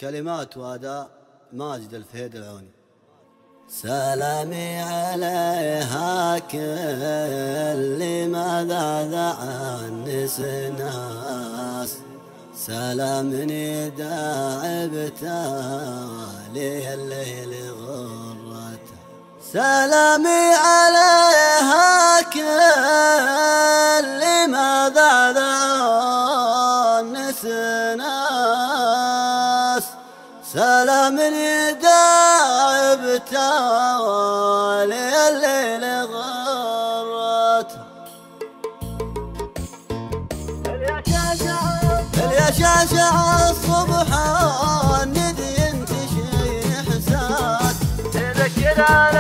كلمات وأداء ماجد الفهيد العوني. سلامي عليها كل ما ذا عنس ناس، سلامني داعبتا لي الليل غرته. سلامي عليها كل ما ذا عنس ناس، سلامني داعبتا لي الليل غرته. يا شاشع الصبح الندي انت شي احساس تذكر